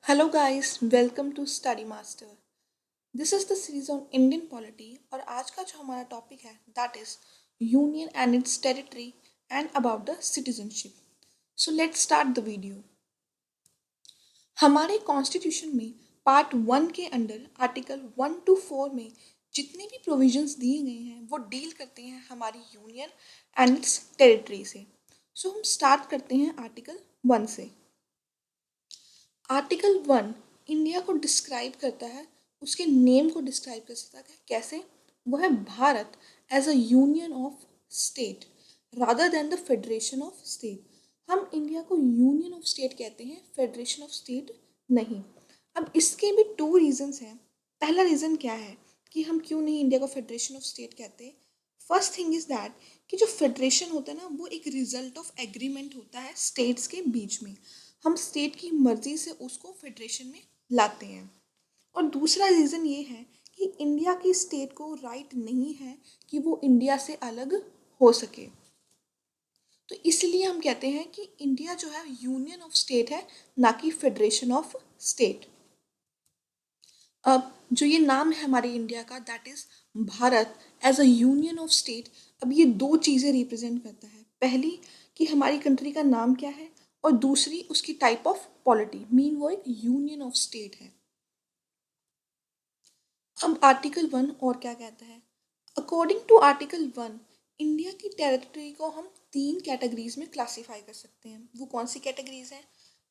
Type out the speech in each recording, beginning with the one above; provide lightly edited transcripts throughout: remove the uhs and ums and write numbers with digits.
Hello guys, welcome to study master. This is the series on Indian polity और आज का जो हमारा टॉपिक है that is union and its territory and about the citizenship. So let's start the video. हमारे constitution में part 1 के under article 1 to 4 में जितने भी प्रोविजंस दिए गए हैं वो डील करते हैं हमारी यूनियन एंड इट्स टेरिटरी से। सो हम स्टार्ट करते हैं आर्टिकल 1 से। आर्टिकल 1 इंडिया को डिस्क्राइब करता है, उसके नेम को डिस्क्राइब करता है। कैसे? वो है Bharat as a union of state rather than the federation of state. हम इंडिया को यूनियन ऑफ स्टेट कहते हैं, फेडरेशन ऑफ स्टेट नहीं। अब इसके भी टू रीजंस हैं। पहला रीज़न क्या है कि हम क्यों नहीं इंडिया को फेडरेशन ऑफ स्टेट कहते? फर्स्ट थिंग इज़ दैट कि जो फेडरेशन होता है ना वो एक रिजल्ट ऑफ एग्रीमेंट होता है स्टेट्स के बीच में। हम स्टेट की मर्जी से उसको फेडरेशन में लाते हैं। और दूसरा रीज़न ये है कि इंडिया की स्टेट को राइट नहीं है कि वो इंडिया से अलग हो सके। तो इसलिए हम कहते हैं कि इंडिया जो है यूनियन ऑफ स्टेट है, ना कि फेडरेशन ऑफ स्टेट। अब जो ये नाम है हमारे इंडिया का that is Bharat as a union of state. अब ये दो चीज़ें रिप्रेजेंट करता है। पहली कि हमारी कंट्री का नाम क्या है, और दूसरी उसकी टाइप ऑफ पॉलिटी, मीन वो एक यूनियन ऑफ स्टेट है। अब आर्टिकल 1 और क्या कहता है? अकॉर्डिंग टू आर्टिकल 1 इंडिया की टेरिटरी को हम 3 कैटेगरीज में क्लासीफाई कर सकते हैं। वो कौन सी कैटेगरीज हैं?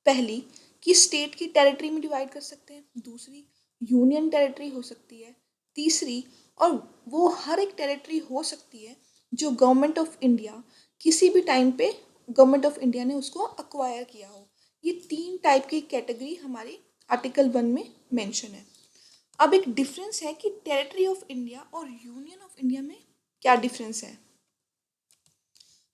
पहली कि स्टेट की टेरिटरी में डिवाइड कर सकते हैं, दूसरी यूनियन टेरिटरी हो सकती है, तीसरी और वो हर एक टेरिटरी हो सकती है जो गवर्नमेंट ऑफ इंडिया किसी भी टाइम पे गवर्नमेंट ऑफ इंडिया ने उसको अक्वायर किया हो। ये 3 टाइप की कैटेगरी हमारी आर्टिकल 1 में मेंशन है। अब एक डिफरेंस है कि टेरिटरी ऑफ इंडिया और यूनियन ऑफ इंडिया में क्या डिफरेंस है।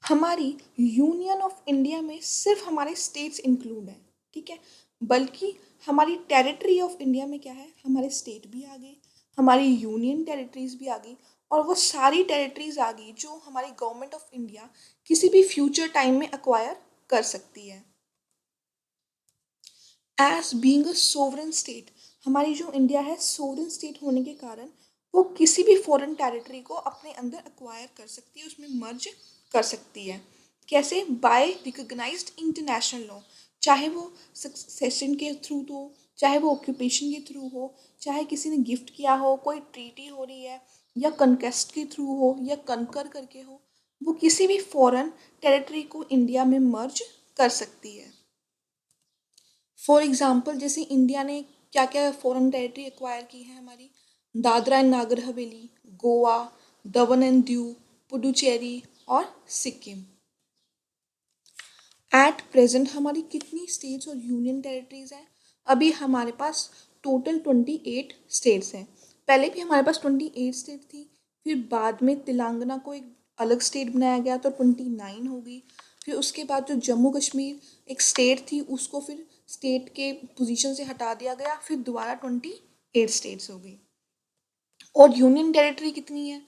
हमारी यूनियन ऑफ इंडिया में सिर्फ हमारे स्टेट्स इंक्लूड हैं, ठीक है, बल्कि हमारी टेरिटरी ऑफ इंडिया में क्या है, हमारे स्टेट भी आ गए, हमारी यूनियन टेरिटरीज भी आ गई, और वो सारी टेरिटरीज आ गई जो हमारी गवर्नमेंट ऑफ इंडिया किसी भी फ्यूचर टाइम में अक्वायर कर सकती है। As being a sovereign state, हमारी जो इंडिया है सोवरेन स्टेट होने के कारण वो किसी भी फॉरेन टेरिटरी को अपने अंदर अक्वायर कर सकती है, उसमें मर्ज कर सकती है। कैसे? By recognised international law. चाहे वो सेशन के थ्रू हो, चाहे वो ऑक्यूपेशन के थ्रू हो, चाहे किसी ने गिफ्ट किया हो, कोई ट्रीटी हो रही है, या कनकेस्ट के थ्रू हो, या कनकर करके हो, वो किसी भी फॉरेन टेरिटरी को इंडिया में मर्ज कर सकती है। फॉर एग्जाम्पल जैसे इंडिया ने क्या क्या फॉरेन टेरिटरी एक्वायर की है हमारी? Dadra and Nagar Haveli, Goa, Daman and Diu, Puducherry और सिक्किम। एट प्रेजेंट हमारी कितनी स्टेट्स और यूनियन टेरिटरीज हैं? अभी हमारे पास टोटल 28 स्टेट्स हैं। पहले भी हमारे पास 28 स्टेट थी, फिर बाद में तेलंगाना को एक अलग स्टेट बनाया गया तो 29 हो गई। फिर उसके बाद जो जम्मू कश्मीर एक स्टेट थी उसको फिर स्टेट के पोजीशन से हटा दिया गया, फिर दोबारा 28 स्टेट्स हो गई। और यूनियन टेरिटरी कितनी है?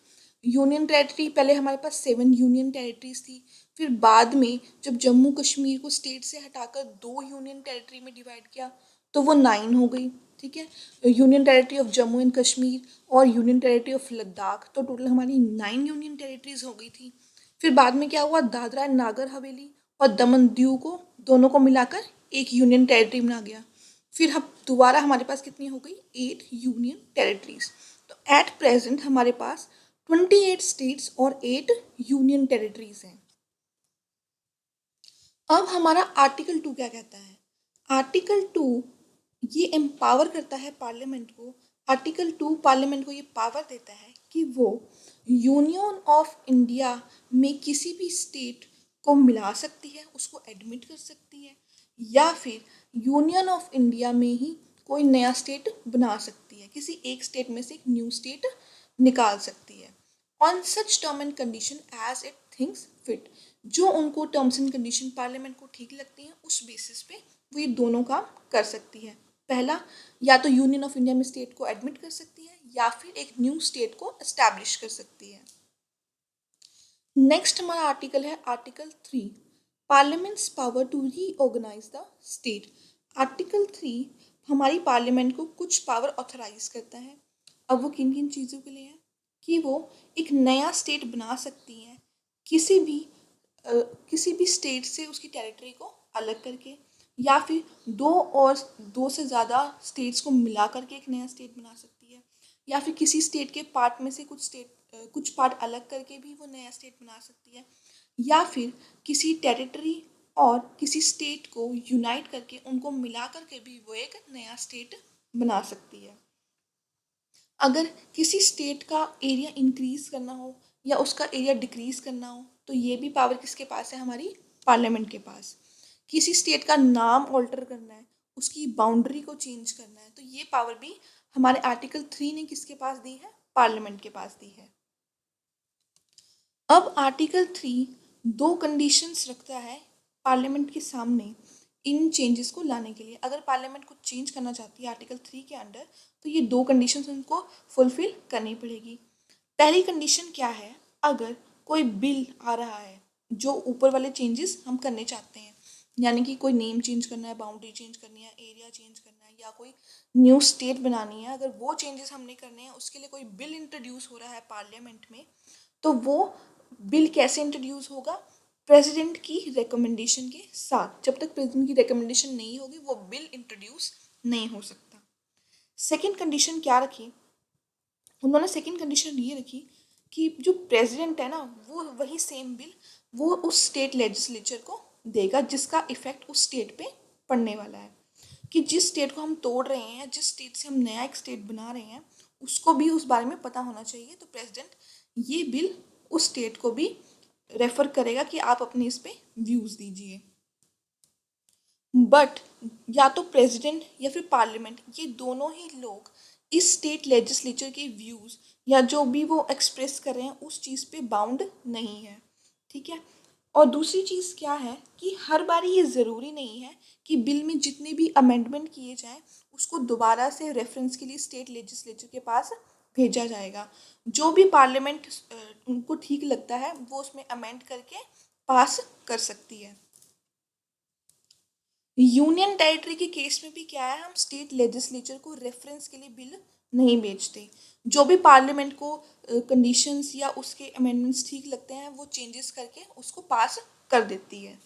यूनियन टेरिटरी पहले हमारे पास 7 यूनियन टेरिटरीज थी, फिर बाद में जब जम्मू कश्मीर को स्टेट से हटाकर 2 यूनियन टेरिटरी में डिवाइड किया तो वो 9 हो गई, ठीक है। Union territory of Jammu and Kashmir और यूनियन टेरिटरी ऑफ लद्दाख, तो टोटल हमारी 9 यूनियन टेरिटरीज हो गई थी। फिर बाद में क्या हुआ, दादरा एंड नागर हवेली और दमन दीव को दोनों को मिलाकर एक यूनियन टेरिटरी बना गया। फिर हम दोबारा हमारे पास कितनी हो गई, 8 यूनियन टेरिटरीज। तो एट प्रेजेंट हमारे पास 28 स्टेट्स और 8 यूनियन टेरिटरीज हैं। अब हमारा आर्टिकल 2 क्या कहता है? आर्टिकल 2 ये एम्पावर करता है पार्लियामेंट को। आर्टिकल 2 पार्लियामेंट को ये पावर देता है कि वो यूनियन ऑफ इंडिया में किसी भी स्टेट को मिला सकती है, उसको एडमिट कर सकती है, या फिर यूनियन ऑफ इंडिया में ही कोई नया स्टेट बना सकती है, किसी एक स्टेट में से एक न्यू स्टेट निकाल सकती है। On such term and condition as it thinks fit, जो उनको टर्म्स एंड कंडीशन पार्लियामेंट को ठीक लगती हैं उस बेसिस पे वो ये दोनों काम कर सकती है। पहला, या तो यूनियन ऑफ इंडिया में स्टेट को एडमिट कर सकती है या फिर एक न्यू स्टेट को एस्टैब्लिश कर सकती है। नेक्स्ट हमारा आर्टिकल है article 3, parliament's power to reorganise the state. Article 3 हमारी पार्लियामेंट को कुछ पावर ऑथराइज करता है। अब वो किन किन चीज़ों के लिए है कि वो एक नया स्टेट बना सकती है किसी भी अ, किसी भी स्टेट से उसकी टेरिटरी को अलग करके, या फिर दो से ज़्यादा स्टेट्स को मिला करके एक नया स्टेट बना सकती है, या फिर किसी स्टेट के पार्ट में से कुछ पार्ट अलग करके भी वो नया स्टेट बना सकती है, या फिर किसी टेरिटरी और किसी स्टेट को यूनाइट करके उनको मिला करके भी वो एक नया स्टेट बना सकती है। अगर किसी स्टेट का एरिया इंक्रीज करना हो या उसका एरिया डिक्रीज करना हो तो ये भी पावर किसके पास है, हमारी पार्लियामेंट के पास। किसी स्टेट का नाम ऑल्टर करना है, उसकी बाउंड्री को चेंज करना है, तो ये पावर भी हमारे आर्टिकल 3 ने किसके पास दी है, पार्लियामेंट के पास दी है। अब आर्टिकल 3 दो कंडीशंस रखता है पार्लियामेंट के सामने इन चेंजेस को लाने के लिए। अगर पार्लियामेंट कुछ चेंज करना चाहती है आर्टिकल 3 के अंडर तो ये दो कंडीशंस उनको फुलफिल करनी पड़ेगी। पहली कंडीशन क्या है, अगर कोई बिल आ रहा है जो ऊपर वाले चेंजेस हम करने चाहते हैं, यानी कि कोई नेम चेंज करना है, बाउंड्री चेंज करनी है, एरिया चेंज करना है, या कोई न्यू स्टेट बनानी है, अगर वो चेंजेस हमने करने हैं उसके लिए कोई बिल इंट्रोड्यूस हो रहा है पार्लियामेंट में, तो वो बिल कैसे इंट्रोड्यूस होगा, प्रेसिडेंट की रिकमेंडेशन के साथ। जब तक प्रेसिडेंट की रिकमेंडेशन नहीं होगी वो बिल इंट्रोड्यूस नहीं हो सकता। सेकंड कंडीशन क्या रखी उन्होंने, सेकंड कंडीशन ये रखी कि जो प्रेसिडेंट है ना वो वही सेम बिल वो उस स्टेट लेजिस्लेचर को देगा जिसका इफेक्ट उस स्टेट पे पड़ने वाला है। कि जिस स्टेट को हम तोड़ रहे हैं, जिस स्टेट से हम नया एक स्टेट बना रहे हैं, उसको भी उस बारे में पता होना चाहिए। तो प्रेसिडेंट ये बिल उस स्टेट को भी रेफर करेगा कि आप अपने इस पे व्यूज़ दीजिए। बट या तो प्रेसिडेंट या फिर पार्लियामेंट ये दोनों ही लोग इस स्टेट लेजिस्लेचर के व्यूज़ या जो भी वो एक्सप्रेस कर रहे हैं उस चीज़ पे बाउंड नहीं है। ठीक है। और दूसरी चीज़ क्या है कि हर बार ये ज़रूरी नहीं है कि बिल में जितने भी अमेंडमेंट किए जाएं उसको दोबारा से रेफरेंस के लिए स्टेट लेजिस्लेचर के पास भेजा जाएगा। जो भी पार्लियामेंट उनको ठीक लगता है वो उसमें अमेंड करके पास कर सकती है। यूनियन टेरिटरी के केस में भी क्या है, हम स्टेट लेजिस्लेचर को रेफरेंस के लिए बिल नहीं भेजते। जो भी पार्लियामेंट को कंडीशंस या उसके अमेंडमेंट्स ठीक लगते हैं वो चेंजेस करके उसको पास कर देती है।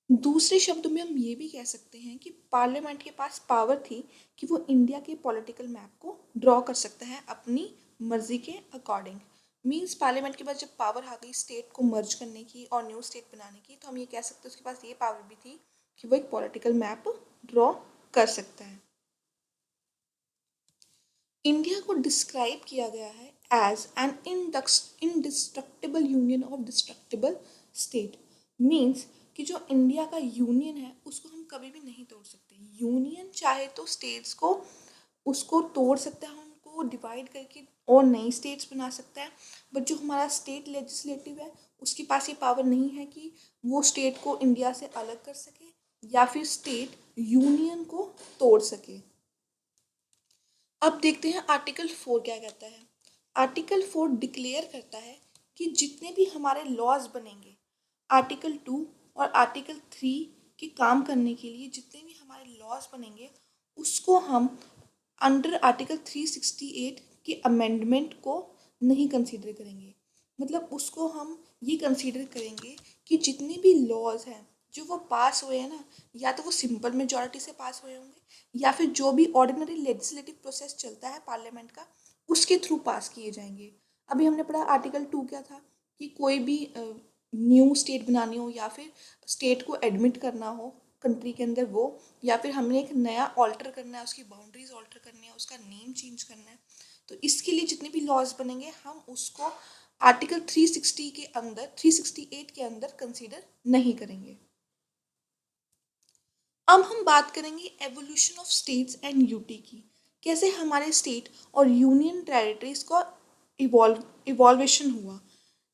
दूसरे शब्दों में हम ये भी कह सकते हैं कि पार्लियामेंट के पास पावर थी कि वो इंडिया के पॉलिटिकल मैप को ड्रॉ कर सकता है अपनी मर्जी के अकॉर्डिंग। मींस पार्लियामेंट के पास जब पावर आ गई स्टेट को मर्ज करने की और न्यू स्टेट बनाने की, तो हम ये कह सकते हैं उसके पास ये पावर भी थी कि वो एक पॉलिटिकल मैप ड्रॉ कर सकता है। इंडिया को डिस्क्राइब किया गया है as an indestructible union of destructible state. Means कि जो इंडिया का यूनियन है उसको हम कभी भी नहीं तोड़ सकते। यूनियन चाहे तो स्टेट्स को उसको तोड़ सकता है, उनको डिवाइड करके और नई स्टेट्स बना सकता है, बट जो हमारा स्टेट लेजिस्लेटिव है उसके पास ये पावर नहीं है कि वो स्टेट को इंडिया से अलग कर सके या फिर स्टेट यूनियन को तोड़ सके। अब देखते हैं आर्टिकल 4 क्या कहता है। आर्टिकल 4 डिक्लेयर करता है कि जितने भी हमारे लॉज बनेंगे आर्टिकल 2 और आर्टिकल 3 के काम करने के लिए जितने भी हमारे लॉज बनेंगे उसको हम अंडर आर्टिकल 368 के अमेंडमेंट को नहीं कंसीडर करेंगे। मतलब उसको हम ये कंसीडर करेंगे कि जितने भी लॉज हैं जो वो पास हुए हैं ना, या तो वो सिंपल मेजॉरिटी से पास हुए होंगे या फिर जो भी ऑर्डिनरी लेजिस्लेटिव प्रोसेस चलता है पार्लियामेंट का उसके थ्रू पास किए जाएंगे। अभी हमने पढ़ा आर्टिकल 2 क्या था कि कोई भी न्यू स्टेट बनानी हो या फिर स्टेट को एडमिट करना हो कंट्री के अंदर वो, या फिर हमने एक नया ऑल्टर करना है, उसकी बाउंड्रीज ऑल्टर करनी है, उसका नेम चेंज करना है, तो इसके लिए जितने भी लॉज बनेंगे हम उसको आर्टिकल 368 के अंदर कंसीडर नहीं करेंगे। अब हम बात करेंगे evolution of states and UT की। कैसे हमारे स्टेट और यूनियन टेरिटरीज का इवॉल्वेशन हुआ।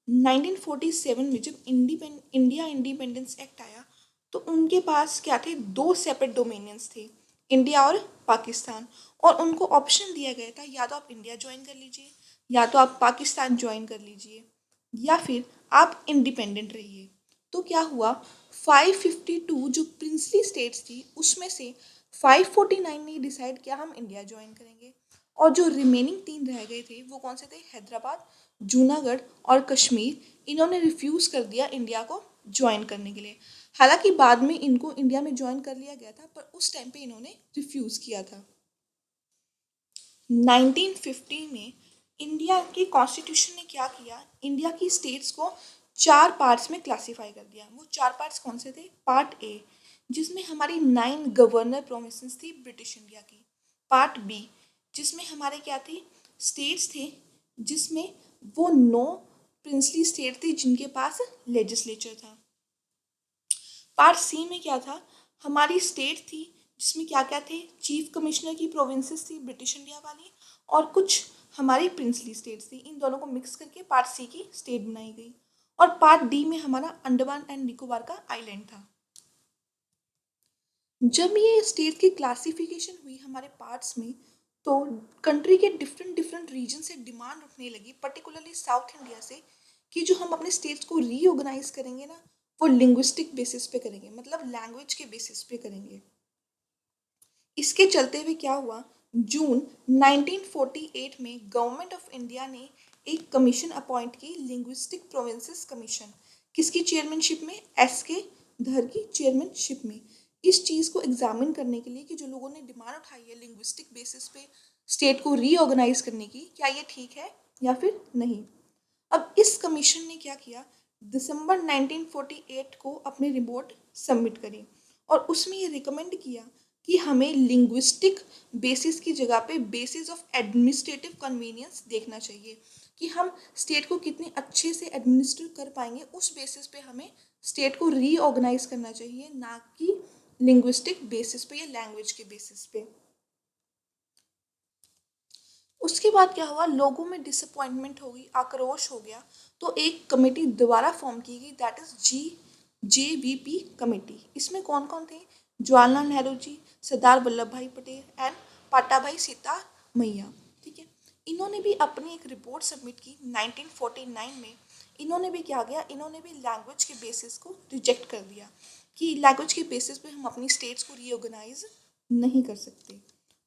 1947 में जब इंडिया इंडिपेंडेंस एक्ट आया तो उनके पास क्या थे, दो सेपरेट डोमिनियंस थे, इंडिया और पाकिस्तान। और उनको ऑप्शन दिया गया था या तो आप इंडिया ज्वाइन कर लीजिए या तो आप पाकिस्तान ज्वाइन कर लीजिए या फिर आप इंडिपेंडेंट रहिए। तो क्या हुआ, 552 जो प्रिंसली स्टेट्स थी उसमें से 549 ने डिसाइड किया हम इंडिया ज्वाइन करेंगे, और जो रिमेनिंग 3 रह गए थे वो कौन से थे? हैदराबाद, जूनागढ़ और कश्मीर। इन्होंने रिफ्यूज़ कर दिया इंडिया को ज्वाइन करने के लिए। हालांकि बाद में इनको इंडिया में ज्वाइन कर लिया गया था, पर उस टाइम पे इन्होंने रिफ्यूज़ किया था। 1950 में इंडिया के कॉन्स्टिट्यूशन ने क्या किया? इंडिया की स्टेट्स को 4 पार्ट्स में क्लासीफाई कर दिया। वो 4 पार्ट्स कौन से थे? पार्ट ए, जिसमें हमारी 9 गवर्नर प्रोविंसेस थी ब्रिटिश इंडिया की। पार्ट बी, जिसमें हमारे क्या थी? स्टेट्स थे, जिसमें वो 9 प्रिंसली स्टेट थी जिनके पास लेजिस्लेचर था। पार्ट सी में क्या था? हमारी स्टेट थी जिसमें क्या क्या थे? चीफ कमिश्नर की प्रोविंसेस थी ब्रिटिश इंडिया वाली, और कुछ हमारी प्रिंसली स्टेट्स थी। इन दोनों को मिक्स करके पार्ट सी की स्टेट बनाई गई। और पार्ट डी में हमारा अंडमान एंड निकोबार का आइलैंड था। जब ये स्टेट की क्लासिफिकेशन हुई हमारे पार्ट्स में, तो कंट्री के डिफरेंट डिफरेंट रीजन से डिमांड उठने लगी, पर्टिकुलरली साउथ इंडिया से, कि जो हम अपने स्टेट्स को रीऑर्गेनाइज करेंगे ना, वो लिंग्विस्टिक बेसिस पे करेंगे, मतलब लैंग्वेज के बेसिस पे करेंगे। इसके चलते हुए क्या हुआ? जून 1948 में गवर्नमेंट ऑफ इंडिया ने एक कमीशन अपॉइंट की, लिंग्विस्टिक प्रोविंसेस कमीशन। किसकी चेयरमैनशिप में? एस के धर की चेयरमैनशिप में। इस चीज़ को एग्जामिन करने के लिए कि जो लोगों ने डिमांड उठाई है लिंग्विस्टिक बेसिस पे स्टेट को रीऑर्गेनाइज करने की, क्या ये ठीक है या फिर नहीं। अब इस कमीशन ने क्या किया? दिसंबर 1948 को अपनी रिपोर्ट सबमिट करी, और उसमें ये रिकमेंड किया कि हमें लिंग्विस्टिक बेसिस की जगह पे बेसिस ऑफ एडमिनिस्ट्रेटिव कन्वीनियंस देखना चाहिए, कि हम स्टेट को कितने अच्छे से एडमिनिस्ट्रेट कर पाएंगे, उस बेसिस पे हमें स्टेट को रीऑर्गेनाइज करना चाहिए, ना कि लिंग्विस्टिक बेसिस पे या लैंग्वेज के बेसिस पे। उसके बाद क्या हुआ? लोगों में डिसअपॉइंटमेंट हो गई, आक्रोश हो गया, तो एक कमेटी दोबारा फॉर्म की गई, दैट इज JVP कमेटी। इसमें कौन कौन थे? जवाहरलाल नेहरू जी, सरदार वल्लभ भाई पटेल एंड पाटाभाई सीता मैया। ठीक है, इन्होंने भी अपनी एक रिपोर्ट सबमिट की 1949 में। इन्होंने भी क्या किया? इन्होंने भी लैंग्वेज के बेसिस को रिजेक्ट कर दिया, कि लैंग्वेज के बेसिस पे हम अपनी स्टेट्स को रीऑर्गेनाइज नहीं कर सकते।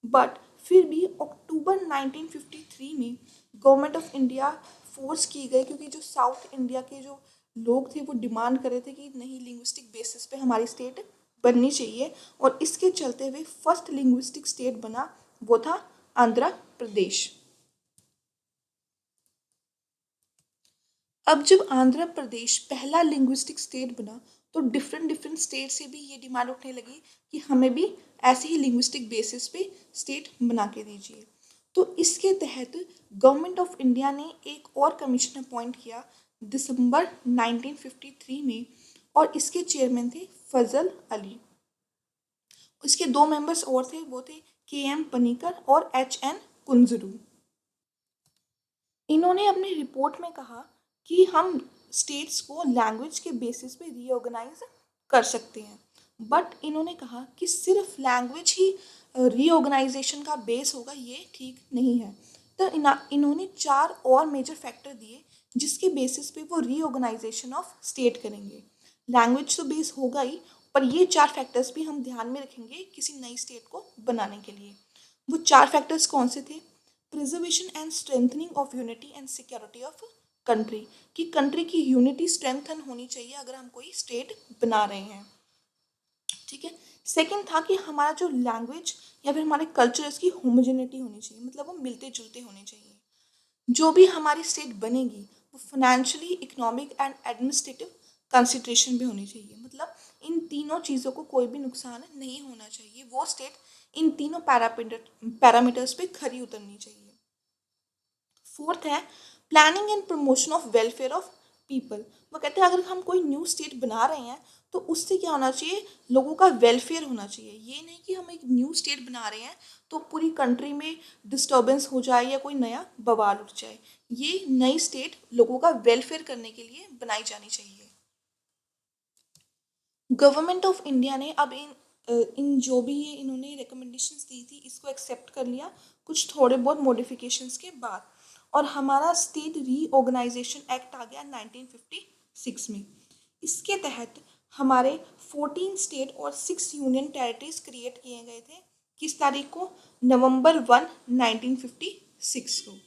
बट फिर भी अक्टूबर 1953 में गवर्नमेंट ऑफ इंडिया फोर्स की गई, क्योंकि जो साउथ इंडिया के जो लोग थे वो डिमांड कर रहे थे कि नहीं, लिंग्विस्टिक बेसिस पे हमारी स्टेट बननी चाहिए, और इसके चलते हुए फर्स्ट लिंग्विस्टिक स्टेट बना, वो था आंध्र प्रदेश। अब जब आंध्र प्रदेश पहला लिंग्विस्टिक स्टेट बना, तो डिफरेंट डिफरेंट स्टेट से भी ये डिमांड उठने लगी कि हमें भी ऐसे ही लिंग्विस्टिक बेसिस पे स्टेट बना के दीजिए। तो इसके तहत गवर्नमेंट ऑफ इंडिया ने एक और कमीशन अपॉइंट किया दिसंबर 1953 में, और इसके चेयरमैन थे फजल अली। इसके 2 मेंबर्स और थे, वो थे KM पनीकर और HN कुंजरू। इन्होंने अपनी रिपोर्ट में कहा कि हम स्टेट्स को लैंग्वेज के बेसिस पे रीऑर्गेनाइज कर सकते हैं, बट इन्होंने कहा कि सिर्फ लैंग्वेज ही रीऑर्गेनाइजेशन का बेस होगा, ये ठीक नहीं है। तो इन्होंने 4 और मेजर फैक्टर दिए जिसके बेसिस पे वो रीऑर्गेनाइजेशन ऑफ स्टेट करेंगे। लैंग्वेज तो बेस होगा ही, पर ये 4 फैक्टर्स भी हम ध्यान में रखेंगे किसी नई स्टेट को बनाने के लिए। वो 4 फैक्टर्स कौन से थे? Preservation and strengthening of unity and security of country, कि कंट्री की यूनिटी स्ट्रेंथन होनी चाहिए अगर हम कोई स्टेट बना रहे हैं। ठीक है। सेकंड था कि हमारा जो लैंग्वेज या फिर हमारे कल्चर्स की होमोजेनिटी होनी चाहिए, मतलब वो मिलते जुलते होने चाहिए। जो भी हमारी स्टेट बनेगी वो financially, economic and administrative consideration भी होनी चाहिए, मतलब इन तीनों चीज़ों को कोई भी नुकसान नहीं होना चाहिए, वो स्टेट इन तीनों पैरामीटर्स पे खरी उतरनी चाहिए। फोर्थ है planning and promotion of welfare of people. वो कहते हैं अगर हम कोई न्यू स्टेट बना रहे हैं तो उससे क्या होना चाहिए? लोगों का वेलफेयर होना चाहिए। ये नहीं कि हम एक न्यू स्टेट बना रहे हैं तो पूरी कंट्री में डिस्टर्बेंस हो जाए या कोई नया बवाल उठ जाए। ये नई स्टेट लोगों का वेलफेयर करने के लिए बनाई जानी चाहिए। गवर्नमेंट ऑफ इंडिया ने अब इन जो भी ये इन्होंने रिकमेंडेशंस दी थी इसको एक्सेप्ट कर लिया कुछ थोड़े बहुत मॉडिफिकेशंस के बाद, और हमारा स्टेट रीऑर्गेनाइजेशन एक्ट आ गया 1956 में। इसके तहत हमारे 14 स्टेट और 6 यूनियन टेरिटरीज क्रिएट किए गए थे। किस तारीख को? नवंबर 1, 1956 को।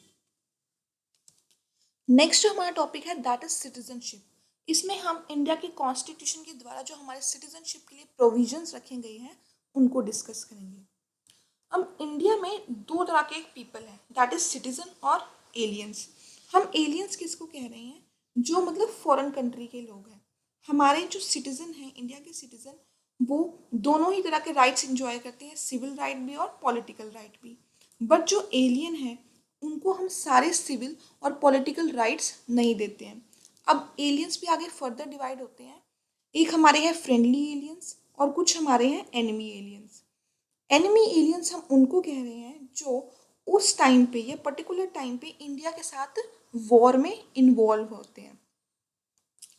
नेक्स्ट जो हमारा टॉपिक है दैट इज सिटीजनशिप। इसमें हम इंडिया के कॉन्स्टिट्यूशन के द्वारा जो हमारे सिटीजनशिप के लिए प्रोविजंस रखे गए हैं उनको डिस्कस करेंगे। अब इंडिया में दो तरह के पीपल हैं, दैट इज सिटीजन और एलियंस। हम एलियंस किसको कह रहे हैं? जो मतलब फॉरेन कंट्री के लोग हैं। हमारे जो सिटीजन हैं, इंडिया के सिटीजन, वो दोनों ही तरह के राइट्स इंजॉय करते हैं, सिविल राइट भी और पॉलिटिकल राइट भी। बट जो एलियन है उनको हम सारे सिविल और पॉलिटिकल राइट्स नहीं देते हैं। अब एलियंस भी आगे फर्दर डिवाइड होते हैं। एक हमारे हैं फ्रेंडली एलियंस और कुछ हमारे हैं एनिमी एलियंस। एनिमी एलियंस हम उनको कह रहे हैं जो उस टाइम पे या पर्टिकुलर टाइम पे इंडिया के साथ वॉर में इन्वॉल्व होते हैं।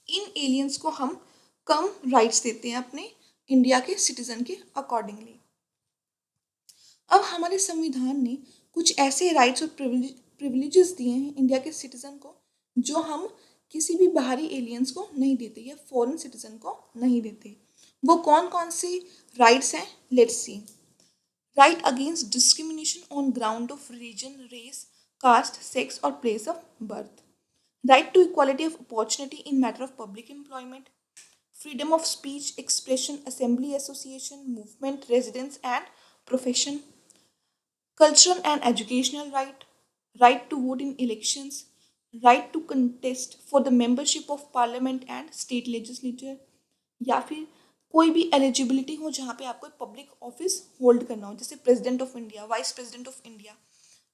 इन एलियंस को हम कम राइट्स देते हैं अपने इंडिया के सिटीजन के अकॉर्डिंगली। अब हमारे संविधान ने कुछ ऐसे राइट्स और प्रिविलेजेस दिए हैं इंडिया के सिटीजन को जो हम किसी भी बाहरी एलियंस को नहीं देते या फॉरेन सिटीजन को नहीं देते। वो कौन कौन से राइट्स हैं? Let's see. Right against discrimination on ground of religion, race, caste, sex, or place of birth. Right to equality of opportunity in matter of public employment. Freedom of speech, expression, assembly, association, movement, residence, and profession. Cultural and educational right. Right to vote in elections. Right to contest for the membership of parliament and state legislature. या फिर कोई भी eligibility हो जहाँ पे आपको public office hold करना हो, जैसे president of India, vice president of India.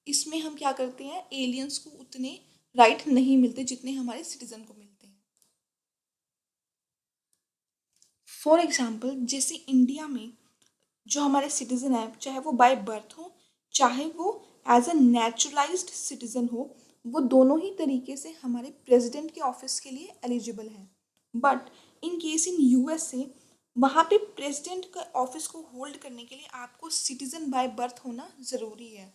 इसमें हम क्या करते हैं? एलियंस को उतने राइट नहीं मिलते जितने हमारे सिटीजन को मिलते हैं। फॉर एग्जाम्पल, जैसे इंडिया में जो हमारे सिटीजन है, चाहे वो बाय बर्थ हो चाहे वो एज अ नेचुरलाइज्ड सिटीजन हो, वो दोनों ही तरीके से हमारे प्रेसिडेंट के ऑफिस के लिए एलिजिबल हैं। But in case in USA, वहाँ पे प्रेसिडेंट का ऑफिस को होल्ड करने के लिए आपको सिटीजन बाय बर्थ होना ज़रूरी है।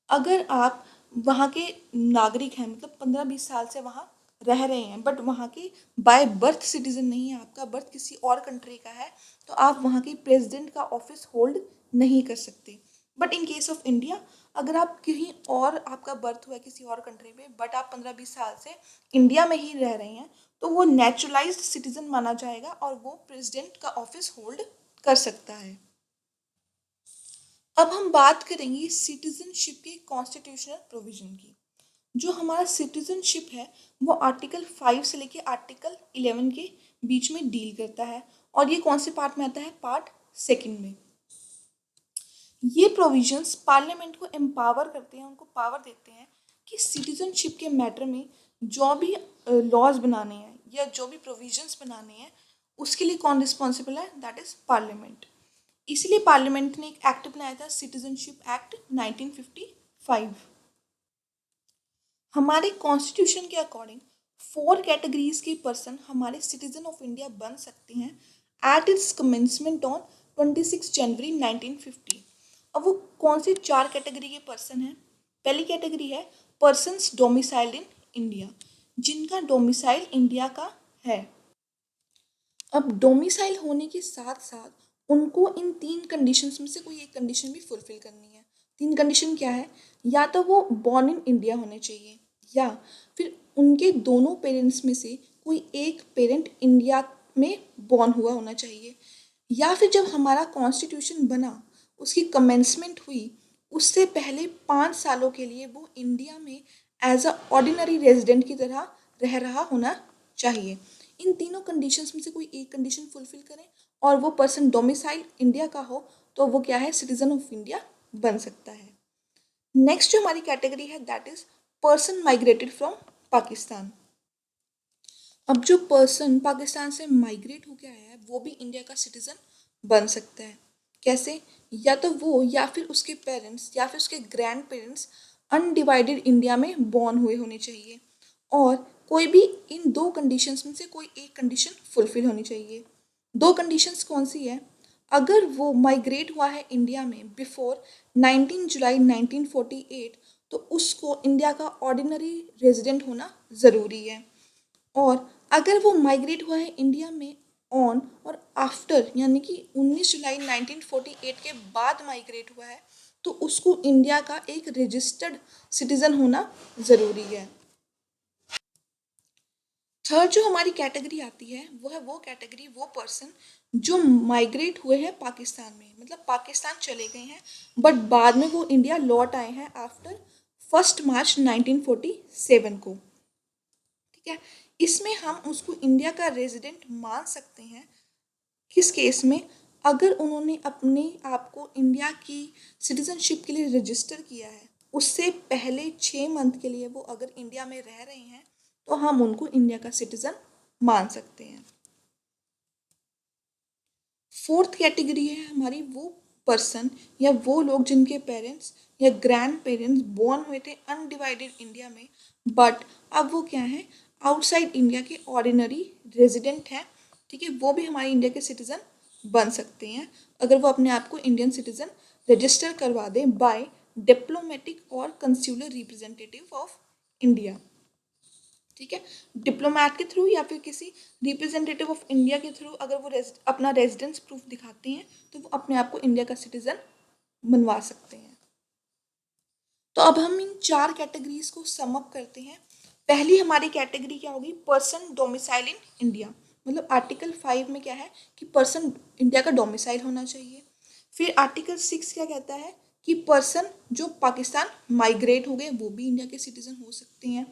अगर आप वहाँ के नागरिक हैं, मतलब 15-20 साल से वहाँ रह रहे हैं, बट वहाँ के बाय बर्थ सिटीजन नहीं है, आपका बर्थ किसी और कंट्री का है, तो आप वहाँ के प्रेसिडेंट का ऑफिस होल्ड नहीं कर सकते। But in case of India, अगर आप कहीं और आपका बर्थ हुआ है किसी और कंट्री में, बट आप 15-20 साल से इंडिया में ही रह रहे हैं, तो वो नेचुरलाइज्ड सिटीजन माना जाएगा और वो प्रेसिडेंट का ऑफिस होल्ड कर सकता है। अब हम बात करेंगे सिटीजनशिप के कॉन्स्टिट्यूशनल प्रोविजन की। जो हमारा सिटीजनशिप है वो आर्टिकल 5 से लेके आर्टिकल 11 के बीच में डील करता है, और ये कौन से पार्ट में आता है? पार्ट 2 में। ये प्रोविजंस पार्लियामेंट को एम्पावर करते हैं, उनको पावर देते हैं कि सिटीजनशिप के मैटर में जो भी लॉज बनाने हैं या जो भी प्रोविजंस बनाने हैं उसके लिए कौन रिस्पॉन्सिबल है? That is parliament. इसलिए पार्लियामेंट ने एक एक्ट बनाया था, सिटीजनशिप एक्ट 1955। हमारे कॉन्स्टिट्यूशन के अकॉर्डिंग 4 कैटेगरीज के पर्सन हमारे सिटीजन ऑफ इंडिया बन सकते हैं एट इट्स कमेंसमेंट ऑन 26 जनवरी 1950। अब वो कौन से 4 कैटेगरी के पर्सन हैं? पहली कैटेगरी है पर्सन्स डोमिसाइल्ड इन इंडिया, जिनका डोमिसाइल इंडिया का है। अब डोमिसाइल होने के साथ साथ उनको इन 3 कंडीशंस में से कोई एक कंडीशन भी फुलफिल करनी है। 3 कंडीशन क्या है? या तो वो बॉर्न इन इंडिया होने चाहिए, या फिर उनके दोनों पेरेंट्स में से कोई एक पेरेंट इंडिया में बॉर्न हुआ होना चाहिए, या फिर जब हमारा कॉन्स्टिट्यूशन बना उसकी कमेंसमेंट हुई उससे पहले 5 सालों के लिए वो इंडिया में एज अ ऑर्डिनरी रेजिडेंट की तरह रह रहा होना चाहिए। इन तीनों कंडीशंस में से कोई एक कंडीशन फुलफिल करें और वो पर्सन डोमिसाइल इंडिया का हो तो वो क्या है? सिटीजन ऑफ इंडिया बन सकता है। नेक्स्ट जो हमारी कैटेगरी है that is person migrated from Pakistan. अब जो पर्सन पाकिस्तान से माइग्रेट होकर आया है वो भी इंडिया का सिटीजन बन सकता है। कैसे? या तो वो या फिर उसके पेरेंट्स या फिर उसके ग्रैंड पेरेंट्स अनडिवाइडेड इंडिया में बॉर्न हुए होने चाहिए, और कोई भी इन 2 कंडीशंस में से कोई एक कंडीशन फुलफिल होनी चाहिए। 2 कंडीशंस कौन सी है? अगर वो माइग्रेट हुआ है इंडिया में बिफोर 19 जुलाई 1948 तो उसको इंडिया का ऑर्डिनरी रेजिडेंट होना ज़रूरी है। और अगर वो माइग्रेट हुआ है इंडिया में ऑन और आफ्टर यानी कि 19 जुलाई 1948 के बाद माइग्रेट हुआ है तो उसको इंडिया का एक रजिस्टर्ड सिटीजन होना ज़रूरी है। थर्ड जो हमारी कैटेगरी आती है वो है वो कैटेगरी वो पर्सन जो माइग्रेट हुए हैं पाकिस्तान में, मतलब पाकिस्तान चले गए हैं बट बाद में वो इंडिया लौट आए हैं आफ्टर 1 मार्च 1947 को। ठीक है, इसमें हम उसको इंडिया का रेजिडेंट मान सकते हैं किस केस में, अगर उन्होंने अपने आप को इंडिया की सिटीजनशिप के लिए रजिस्टर किया है, उससे पहले 6 मंथ के लिए वो अगर इंडिया में रह रहे हैं तो हम उनको इंडिया का सिटीजन मान सकते हैं। फोर्थ कैटेगरी है हमारी वो पर्सन या वो लोग जिनके पेरेंट्स या ग्रैंड पेरेंट्स बोर्न हुए थे अनडिवाइडेड इंडिया में बट अब वो क्या है, आउटसाइड इंडिया के ऑर्डिनरी रेजिडेंट हैं। ठीक है, वो भी हमारे इंडिया के सिटीजन बन सकते हैं अगर वो अपने आप को इंडियन सिटीजन रजिस्टर करवा दें बाय डिप्लोमेटिक और कंस्यूलर रिप्रेजेंटेटिव ऑफ इंडिया। ठीक है, डिप्लोमैट के थ्रू या फिर किसी रिप्रेजेंटेटिव ऑफ इंडिया के थ्रू अगर वो अपना रेजिडेंस प्रूफ दिखाते हैं तो वो अपने आप को इंडिया का सिटीजन बनवा सकते हैं। तो अब हम इन 4 कैटेगरीज को सम अप करते हैं। पहली हमारी कैटेगरी क्या होगी, पर्सन डोमिसाइल इन इंडिया, मतलब आर्टिकल 5 में क्या है कि पर्सन इंडिया का डोमिसाइल होना चाहिए। फिर आर्टिकल 6 क्या कहता है कि पर्सन जो पाकिस्तान माइग्रेट हो गए वो भी इंडिया के सिटीजन हो सकते हैं।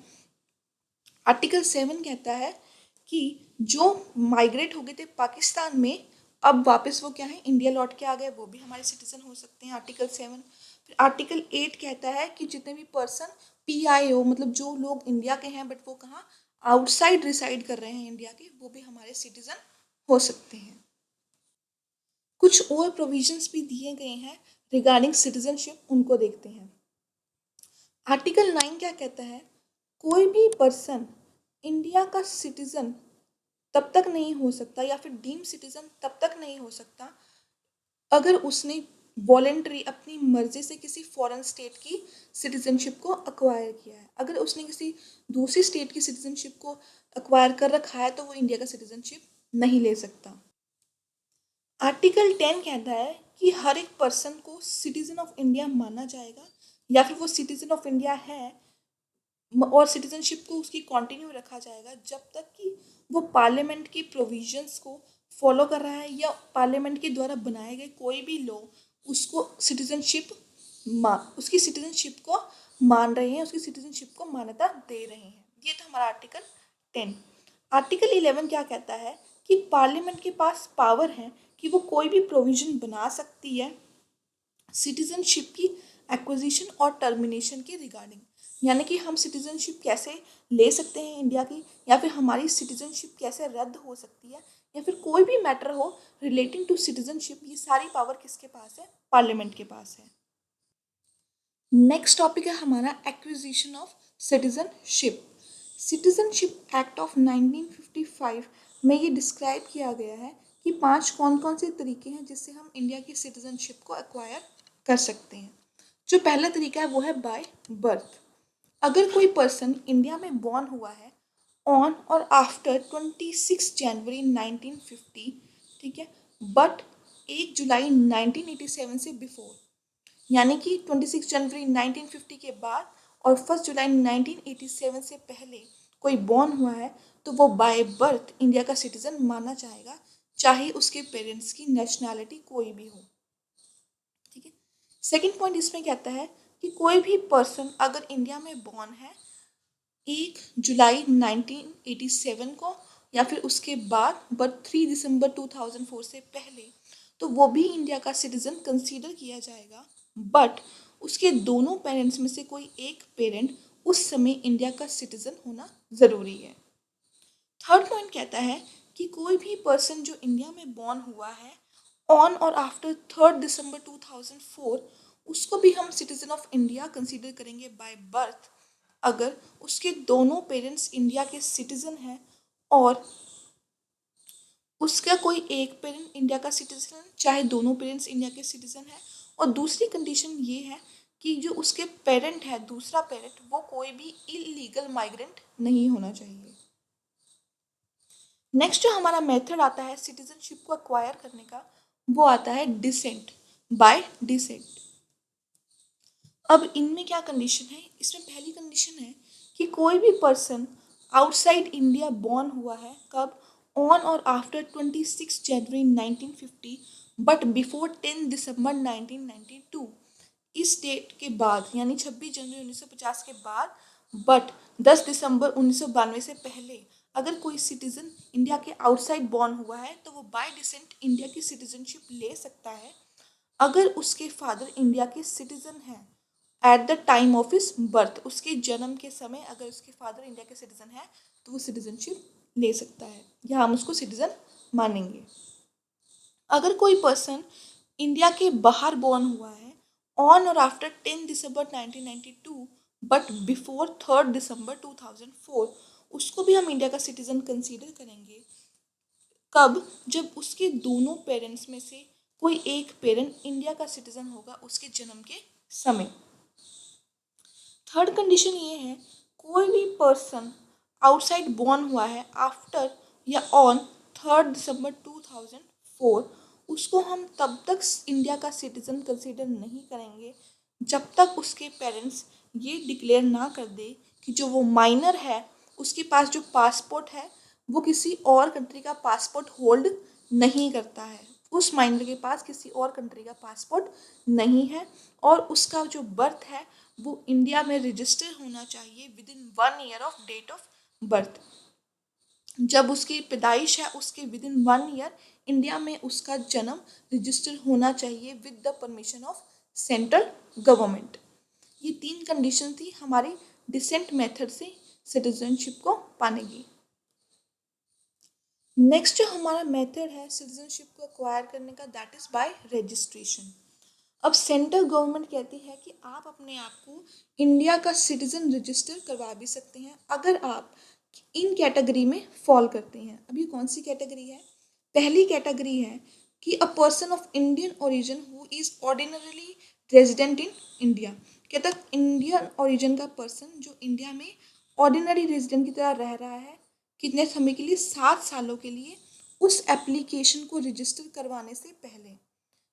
आर्टिकल 7 कहता है कि जो माइग्रेट हो गए थे पाकिस्तान में अब वापस वो क्या है इंडिया लौट के आ गए वो भी हमारे सिटीजन हो सकते हैं, आर्टिकल 7। फिर आर्टिकल 8 कहता है कि जितने भी पर्सन PIO मतलब जो लोग इंडिया के हैं बट वो कहाँ आउटसाइड रिसाइड कर रहे हैं इंडिया के, वो भी हमारे सिटीजन हो सकते हैं। कुछ और प्रोविजंस भी दिए गए हैं रिगार्डिंग सिटीजनशिप, उनको देखते हैं। आर्टिकल 9 क्या कहता है, कोई भी पर्सन इंडिया का सिटीजन तब तक नहीं हो सकता या फिर डीम सिटीजन तब तक नहीं हो सकता अगर उसने वॉलेंटरी अपनी मर्जी से किसी फॉरेन स्टेट की सिटीजनशिप को अक्वायर किया है। अगर उसने किसी दूसरी स्टेट की सिटीजनशिप को अक्वायर कर रखा है तो वो इंडिया का सिटीजनशिप नहीं ले सकता। आर्टिकल 10 कहता है कि हर एक पर्सन को सिटीजन ऑफ इंडिया माना जाएगा या फिर वो सिटीजन ऑफ इंडिया है और सिटीजनशिप को उसकी कंटिन्यू रखा जाएगा जब तक कि वो पार्लियामेंट की प्रोविजंस को फॉलो कर रहा है या पार्लियामेंट के द्वारा बनाए गए कोई भी लॉ उसको उसकी सिटीजनशिप को मान रहे हैं, उसकी सिटीजनशिप को मान्यता दे रहे हैं। ये था हमारा आर्टिकल 10। आर्टिकल 11 क्या कहता है कि पार्लियामेंट के पास पावर है कि वो कोई भी प्रोविजन बना सकती है सिटीजनशिप की एक्विजिशन और टर्मिनेशन के रिगार्डिंग, यानी कि हम सिटीजनशिप कैसे ले सकते हैं इंडिया की या फिर हमारी सिटीजनशिप कैसे रद्द हो सकती है या फिर कोई भी मैटर हो रिलेटिंग टू सिटीजनशिप, ये सारी पावर किसके पास है, पार्लियामेंट के पास है। नेक्स्ट टॉपिक है हमारा acquisition of citizenship. Citizenship act of 1955 में ये डिस्क्राइब किया गया है कि 5 कौन कौन से तरीके हैं जिससे हम इंडिया की सिटीजनशिप को एक्वायर कर सकते हैं। जो पहला तरीका है वो है बाय बर्थ। अगर कोई पर्सन इंडिया में बॉर्न हुआ है ऑन और आफ्टर 26 जनवरी 1950, ठीक है, बट 1 जुलाई 1987 से बिफोर, यानी कि 26 जनवरी 1950 के बाद और 1 जुलाई 1987 से पहले कोई बॉर्न हुआ है तो वो बाय बर्थ इंडिया का सिटीजन माना जाएगा, चाहे उसके पेरेंट्स की नेशनैलिटी कोई भी हो। ठीक है, सेकेंड पॉइंट इसमें कहता है कि कोई भी पर्सन अगर इंडिया में बॉर्न है 1 जुलाई 1987 को या फिर उसके बाद बट 3 दिसंबर 2004 से पहले, तो वो भी इंडिया का सिटीजन कंसीडर किया जाएगा बट उसके दोनों पेरेंट्स में से कोई एक पेरेंट उस समय इंडिया का सिटीजन होना ज़रूरी है। थर्ड पॉइंट कहता है कि कोई भी पर्सन जो इंडिया में बॉर्न हुआ है ऑन और आफ्टर 3 दिसंबर 2004 उसको भी हम सिटीजन ऑफ इंडिया कंसीडर करेंगे बाय बर्थ अगर उसके दोनों पेरेंट्स इंडिया के सिटीजन हैं और उसका कोई एक पेरेंट इंडिया का सिटीजन चाहे दोनों पेरेंट्स इंडिया के सिटीजन हैं, और दूसरी कंडीशन ये है कि जो उसके पेरेंट है दूसरा पेरेंट वो कोई भी इलीगल माइग्रेंट नहीं होना चाहिए। नेक्स्ट जो हमारा मेथड आता है सिटीजनशिप को अक्वायर करने का, वो आता है डिसेंट, बाय डिसेंट। अब इनमें क्या कंडीशन है, इसमें पहली कंडीशन है कि कोई भी पर्सन आउटसाइड इंडिया बॉर्न हुआ है कब, ऑन और आफ्टर 26 जनवरी 1950 बट बिफोर 10 दिसंबर 1992, इस डेट के बाद यानी 26 जनवरी 1950 के बाद बट 10 दिसंबर 1992 से पहले अगर कोई सिटीजन इंडिया के आउटसाइड बॉर्न हुआ है तो वो बाय डिसेंट इंडिया की सिटीजनशिप ले सकता है अगर उसके फादर इंडिया के सिटीजन हैं at the time of his birth, उसके जन्म के समय अगर उसके फादर इंडिया के सिटीजन है तो वो सिटीजनशिप ले सकता है या हम उसको सिटीजन मानेंगे। अगर कोई पर्सन इंडिया के बाहर बॉर्न हुआ है ऑन और आफ्टर 10 दिसंबर 1992 बट बिफोर 3 दिसंबर 2004, उसको भी हम इंडिया का सिटीजन कंसीडर करेंगे कब, जब उसके दोनों पेरेंट्स में से कोई एक पेरेंट इंडिया का सिटीजन होगा उसके जन्म के समय। थर्ड कंडीशन ये है कोई भी पर्सन आउटसाइड बॉर्न हुआ है आफ्टर या ऑन 3 दिसंबर 2004, उसको हम तब तक इंडिया का सिटीजन कंसीडर नहीं करेंगे जब तक उसके पेरेंट्स ये डिक्लेयर ना कर दे कि जो वो माइनर है उसके पास जो पासपोर्ट है वो किसी और कंट्री का पासपोर्ट होल्ड नहीं करता है, उस माइनर के पास किसी और कंट्री का पासपोर्ट नहीं है और उसका जो बर्थ है वो इंडिया में रजिस्टर होना चाहिए within 1 year of date of birth. जब उसकी पैदाइश है उसके विद इन 1 ईयर इंडिया में उसका जन्म रजिस्टर होना चाहिए with the permission of central government. ये तीन कंडीशन थी हमारी डिसेंट मेथड से सिटीजनशिप को पाने की। नेक्स्ट जो हमारा मेथड है सिटीजनशिप को अक्वायर करने का दैट इज बाय रजिस्ट्रेशन। अब सेंट्रल गवर्नमेंट कहती है कि आप अपने आप को इंडिया का सिटीजन रजिस्टर करवा भी सकते हैं अगर आप इन कैटेगरी में फॉल करते हैं। अब ये कौन सी कैटेगरी है, पहली कैटेगरी है कि a person of Indian origin who is ordinarily resident in India. कहता है इंडियन ओरिजिन का पर्सन जो इंडिया में ऑर्डिनरी रेजिडेंट की तरह रह रहा है कितने समय के लिए, 7 सालों के लिए, उस एप्लीकेशन को रजिस्टर करवाने से पहले,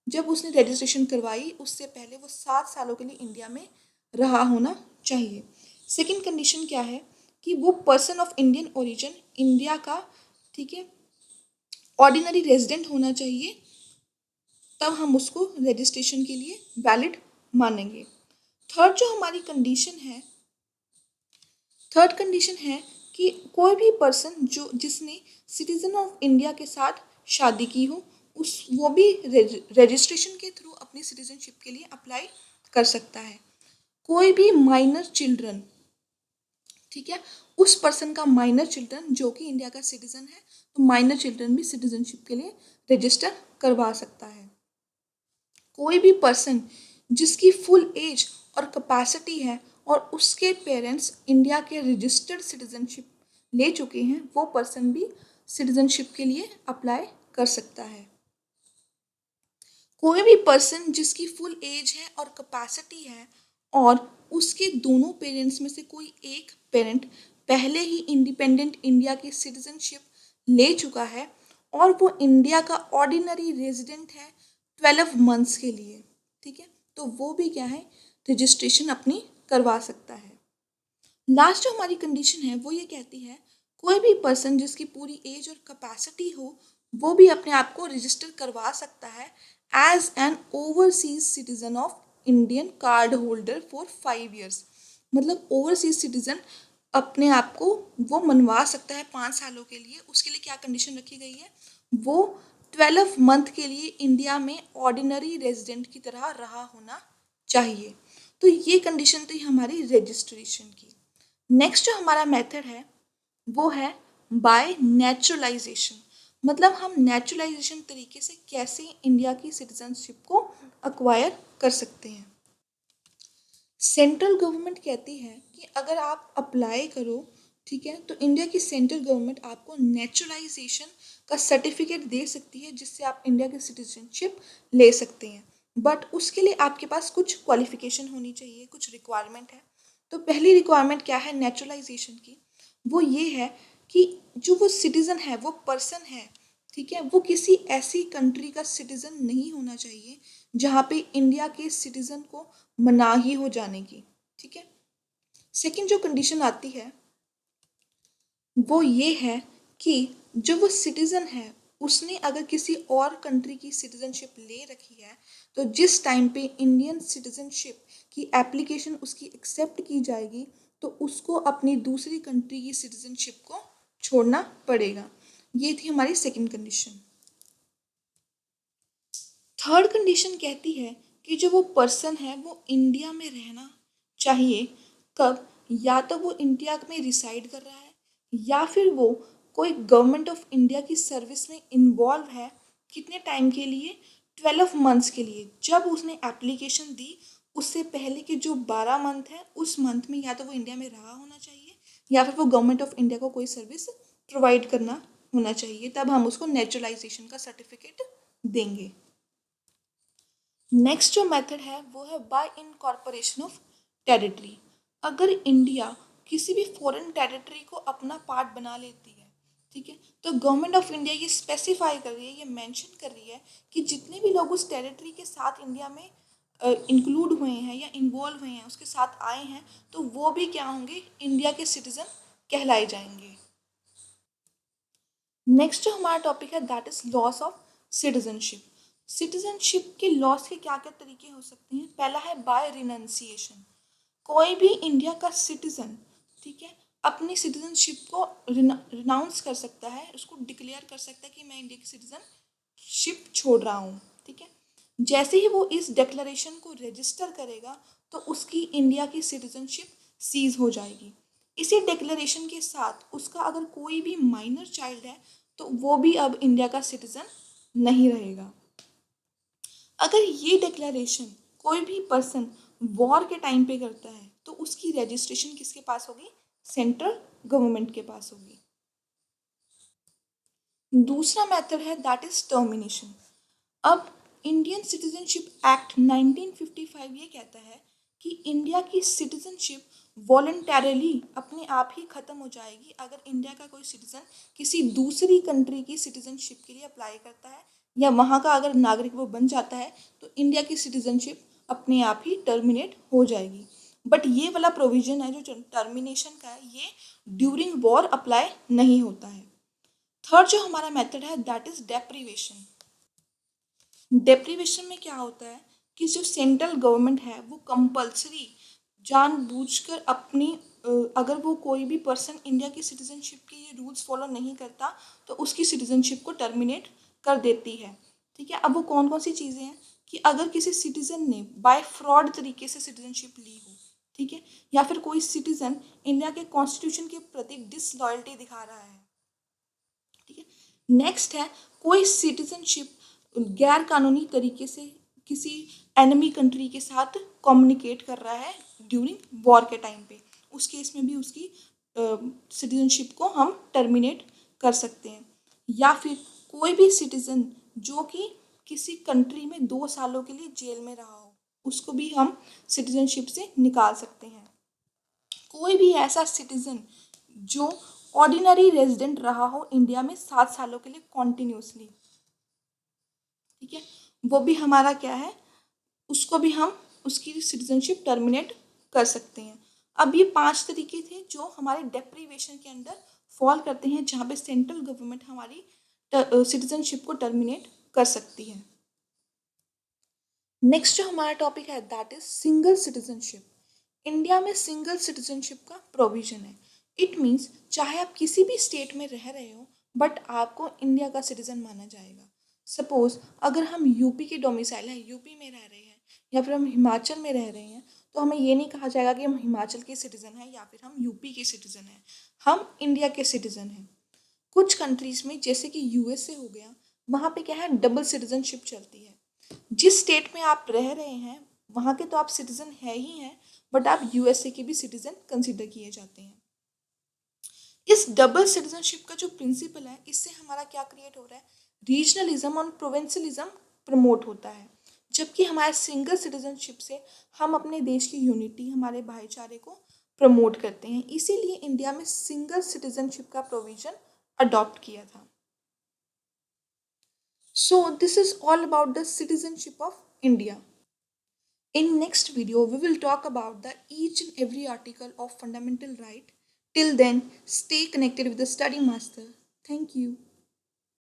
जब उसने रजिस्ट्रेशन करवाई उससे पहले वो 7 सालों के लिए इंडिया में रहा होना चाहिए। सेकंड कंडीशन क्या है कि वो person of Indian origin India का, ठीक है, ऑर्डिनरी रेजिडेंट होना चाहिए, तब हम उसको रजिस्ट्रेशन के लिए वैलिड मानेंगे। थर्ड जो हमारी कंडीशन है, थर्ड कंडीशन है कि कोई भी पर्सन जो जिसने सिटीजन ऑफ इंडिया के साथ शादी की हो उस वो भी रजिस्ट्रेशन के थ्रू अपनी सिटीजनशिप के लिए अप्लाई कर सकता है। कोई भी माइनर चिल्ड्रन, ठीक है, उस पर्सन का माइनर चिल्ड्रन जो कि इंडिया का सिटीजन है तो माइनर चिल्ड्रन भी सिटीजनशिप के लिए रजिस्टर करवा सकता है। कोई भी पर्सन जिसकी फुल एज और कैपेसिटी है और उसके पेरेंट्स इंडिया के रजिस्टर्ड सिटीजनशिप ले चुके हैं वो पर्सन भी सिटीजनशिप के लिए अप्लाई कर सकता है। कोई भी पर्सन जिसकी फुल एज है और कैपेसिटी है और उसके दोनों पेरेंट्स में से कोई एक पेरेंट पहले ही इंडिपेंडेंट इंडिया की सिटीजनशिप ले चुका है और वो इंडिया का ऑर्डिनरी रेजिडेंट है 12 मंथ्स के लिए, ठीक है, तो वो भी क्या है रजिस्ट्रेशन अपनी करवा सकता है। लास्ट जो हमारी कंडीशन है वो ये कहती है कोई भी पर्सन जिसकी पूरी एज और कैपेसिटी हो वो भी अपने आप को रजिस्टर करवा सकता है as an overseas citizen of Indian card holder for 5 years. मतलब ओवरसीज सिटीजन अपने आप को वो मनवा सकता है 5 सालों के लिए। उसके लिए क्या कंडीशन रखी गई है, वो 12 मंथ के लिए इंडिया में ऑर्डिनरी रेजिडेंट की तरह रहा होना चाहिए। तो ये कंडीशन थी हमारी रजिस्ट्रेशन की। नेक्स्ट जो हमारा मेथड है वो है बाय नेचुरलाइजेशन। मतलब हम नेचुरलाइजेशन तरीके से कैसे इंडिया की सिटीजनशिप को अक्वायर कर सकते हैं। सेंट्रल गवर्नमेंट कहती है कि अगर आप अप्लाई करो, ठीक है, तो इंडिया की सेंट्रल गवर्नमेंट आपको नेचुरलाइजेशन का सर्टिफिकेट दे सकती है जिससे आप इंडिया की सिटीजनशिप ले सकते हैं। बट उसके लिए आपके पास कुछ क्वालिफिकेशन होनी चाहिए, कुछ रिक्वायरमेंट है। तो पहली रिक्वायरमेंट क्या है नेचुरलाइजेशन की, वो ये है कि जो वो सिटीज़न है, वो पर्सन है, ठीक है, वो किसी ऐसी कंट्री का सिटीज़न नहीं होना चाहिए जहाँ पे इंडिया के सिटीज़न को मनाही हो जाने की, ठीक है। सेकंड जो कंडीशन आती है वो ये है कि जो वो सिटीज़न है उसने अगर किसी और कंट्री की सिटीज़नशिप ले रखी है तो जिस टाइम पे इंडियन सिटीज़नशिप की एप्लीकेशन उसकी एक्सेप्ट की जाएगी तो उसको अपनी दूसरी कंट्री की सिटीज़नशिप को छोड़ना पड़ेगा। ये थी हमारी सेकंड कंडीशन। थर्ड कंडीशन कहती है कि जो वो पर्सन है वो इंडिया में रहना चाहिए। कब? या तो वो इंडिया में रिसाइड कर रहा है या फिर वो कोई गवर्नमेंट ऑफ इंडिया की सर्विस में इन्वॉल्व है। कितने टाइम के लिए? 12 मंथ्स के लिए। जब उसने एप्लीकेशन दी उससे पहले के जो 12 मंथ है उस मंथ में या तो वो इंडिया में रहा होना चाहिए या फिर वो गवर्नमेंट ऑफ इंडिया को कोई सर्विस प्रोवाइड करना होना चाहिए, तब हम उसको नेचुरलाइजेशन का सर्टिफिकेट देंगे। नेक्स्ट जो मेथड है वो है बाय इनकॉर्पोरेशन ऑफ टेरिटरी। अगर इंडिया किसी भी फॉरेन टेरिटरी को अपना पार्ट बना लेती है, ठीक है, तो गवर्नमेंट ऑफ इंडिया ये स्पेसिफाई कर रही है, ये मेंशन कर रही है कि जितने भी लोग उस टेरिटरी के साथ इंडिया में इंक्लूड हुए हैं या इन्वॉल्व हुए हैं, उसके साथ आए हैं, तो वो भी क्या होंगे? इंडिया के सिटीजन कहलाए जाएंगे। नेक्स्ट जो हमारा टॉपिक है that is loss of citizenship. Citizenship के लॉस के क्या क्या तरीके हो सकते हैं? पहला है बाय रिनंसिएशन। कोई भी इंडिया का सिटीजन, ठीक है, अपनी सिटीजनशिप को रिनाउंस कर सकता है, उसको डिक्लेयर कर सकता है कि मैं इंडिया की सिटीजनशिप छोड़ रहा हूँ, ठीक है। जैसे ही वो इस डिक्लेरेशन को रजिस्टर करेगा तो उसकी इंडिया की सिटीजनशिप सीज हो जाएगी। इसी डिक्लेरेशन के साथ उसका अगर कोई भी माइनर चाइल्ड है तो वो भी अब इंडिया का सिटीजन नहीं रहेगा। अगर ये डिक्लेरेशन कोई भी पर्सन वॉर के टाइम पे करता है तो उसकी रजिस्ट्रेशन किसके पास होगी? सेंट्रल गवर्नमेंट के पास होगी। दूसरा मेथड है दैट इज टर्मिनेशन। अब इंडियन सिटीजनशिप एक्ट 1955 ये कहता है कि इंडिया की सिटीजनशिप वॉलंटरली अपने आप ही ख़त्म हो जाएगी अगर इंडिया का कोई सिटीज़न किसी दूसरी कंट्री की सिटीजनशिप के लिए अप्लाई करता है या वहाँ का अगर नागरिक वो बन जाता है तो इंडिया की सिटीजनशिप अपने आप ही टर्मिनेट हो जाएगी। बट ये वाला प्रोविज़न है जो टर्मिनेशन का है ये ड्यूरिंग वॉर अप्लाई नहीं होता है। थर्ड जो हमारा मेथड है दैट इज़ डेप्रीवेशन। डेप्रीवेशन में क्या होता है कि जो सेंट्रल गवर्नमेंट है वो कंपल्सरी जानबूझकर अपनी अगर वो कोई भी पर्सन इंडिया की सिटीजनशिप के ये रूल्स फॉलो नहीं करता तो उसकी सिटीजनशिप को टर्मिनेट कर देती है, ठीक है। अब वो कौन कौन सी चीज़ें हैं कि अगर किसी सिटीजन ने बाय फ्रॉड तरीके से सिटीजनशिप ली हो, ठीक है, या फिर कोई सिटीजन इंडिया के कॉन्स्टिट्यूशन के प्रति डिसलॉयल्टी दिखा रहा है, ठीक है। नेक्स्ट है कोई सिटीजनशिप गैर कानूनी तरीके से किसी एनिमी कंट्री के साथ कम्युनिकेट कर रहा है ड्यूरिंग वॉर के टाइम पे, उस केस में भी उसकी सिटीजनशिप को हम टर्मिनेट कर सकते हैं। या फिर कोई भी सिटीजन जो कि किसी कंट्री में 2 सालों के लिए जेल में रहा हो उसको भी हम सिटीजनशिप से निकाल सकते हैं। कोई भी ऐसा सिटीजन जो ऑर्डिनरी रेजिडेंट रहा हो इंडिया में 7 सालों के लिए कॉन्टिन्यूसली, ठीक है, वो भी हमारा क्या है, उसको भी हम उसकी सिटीजनशिप टर्मिनेट कर सकते हैं। अब ये 5 तरीके थे जो हमारे डेप्रीवेशन के अंडर फॉल करते हैं जहाँ पे सेंट्रल गवर्नमेंट हमारी सिटीजनशिप को टर्मिनेट कर सकती है। नेक्स्ट जो हमारा टॉपिक है that is single citizenship. India में सिंगल सिटीजनशिप का प्रोविजन है। इट मीन्स चाहे आप किसी भी स्टेट में रह रहे हो बट आपको इंडिया का सिटीजन माना जाएगा। सपोज अगर हम यूपी के डोमिसाइल हैं, यूपी में रह रहे हैं या फिर हम हिमाचल में रह रहे हैं तो हमें ये नहीं कहा जाएगा कि हम हिमाचल के सिटीजन हैं या फिर हम यूपी के सिटीजन हैं, हम इंडिया के सिटीजन हैं। कुछ कंट्रीज में जैसे कि यूएसए हो गया, वहाँ पे क्या है डबल सिटीजनशिप चलती है। जिस स्टेट में आप रह रहे हैं वहाँ के तो आप सिटीजन है ही हैं बट आप यूएसए के भी सिटीजन कंसिडर किए जाते हैं। इस डबल सिटीजनशिप का जो प्रिंसिपल है इससे हमारा क्या क्रिएट हो रहा है, रीजनलिज्म और प्रोविंशियलिज्म प्रमोट होता है। जबकि हमारे सिंगल सिटीजनशिप से हम अपने देश की यूनिटी हमारे भाईचारे को प्रमोट करते हैं, इसीलिए इंडिया में सिंगल सिटीजनशिप का प्रोविजन अडॉप्ट किया था. So this is all about the citizenship of India. In next video, we will talk about the each and every article of fundamental right. Till then, stay connected with the Study Master. Thank you.